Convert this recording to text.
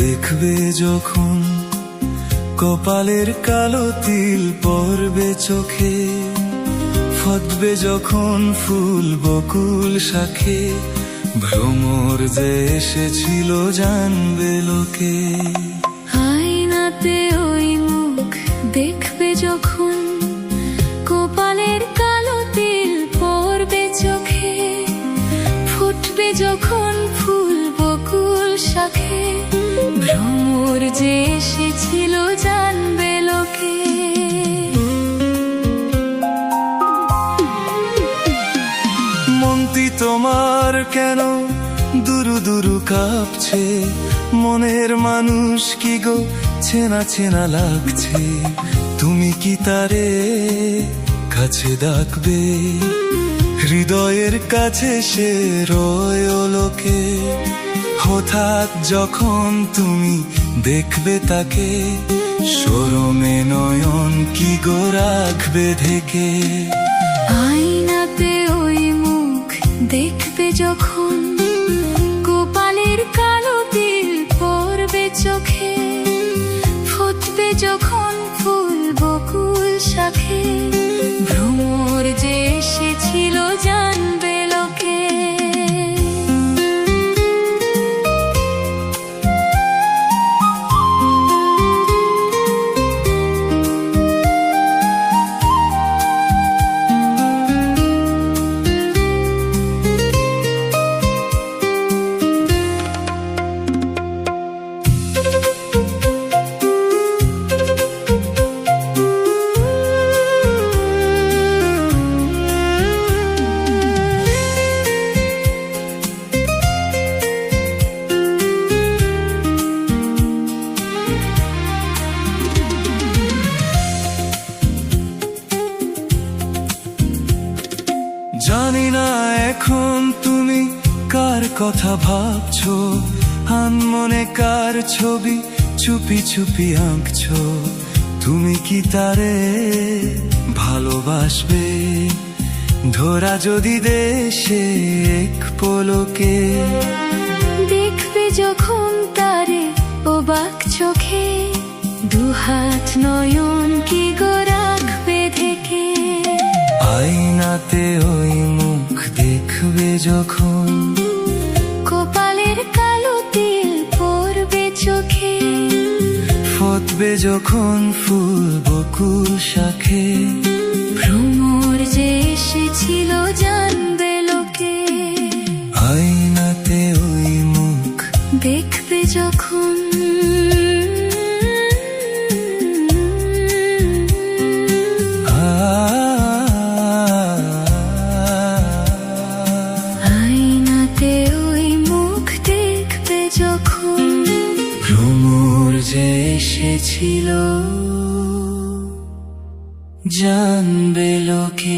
দেখবে যখন কপালের কালো তিল পড়বে চোখে, ফটবে যখন ফুল বকুল শাখে, ভ্রমর যে এসেছিল জানবে লোকে। আয়নাতে ওই মুখ দেখবে যখন কপালের কালো তিল পড়বে চোখে, ফুটবে যখন ফুল বকুল শাখে, ভ্রমর যে এসেছিল জানবে লোকে। মনটি তোমার কেন দুরু দুরু কাঁপছে, মনের মানুষ কি গো চেনা চেনা লাগছে, তুমি কি তারে কাছে ডাকবে, হৃদয়ের কাছে সে রয় লোকে। হঠাৎ যখন তুমি দেখবে তাকে, শরমে নয়ন কি গো রাখবে ঢেকে। আয়নাতে ওই মুখ দেখবে যখন কপালের কালো তিল পড়বে চোখে, ফুটবে যখন ফুল বকুল শাখে, ভ্রমর যে এসেছিল জানবে লোকে। জানি না এখন তুমি কার কথা ভাবছো, আনমনে কার ছবি চুপি চুপি আঁকছো, তুমি কি তারে ভালোবাসবে, ধরা যদি দেশে এক পলকে। দেখবে যখন তারে অবাক চোখে, দুহাত নয়ন কি গো রাখবে ঢেকে। আয়নাতে ওই মুখ দেখবে যখন কপালের কালো তিল পড়বে চোখে, ফুটবে যখন ফুল বকুল শাখে, ভ্রমর যে এসেছিল জানবে লোকে। আয়নাতে ওই মুখ দেখবে যখন আয়নাতে ওই মুখ দেখবে যখন, ভ্রমর যে এসেছিল জানবে লোকে।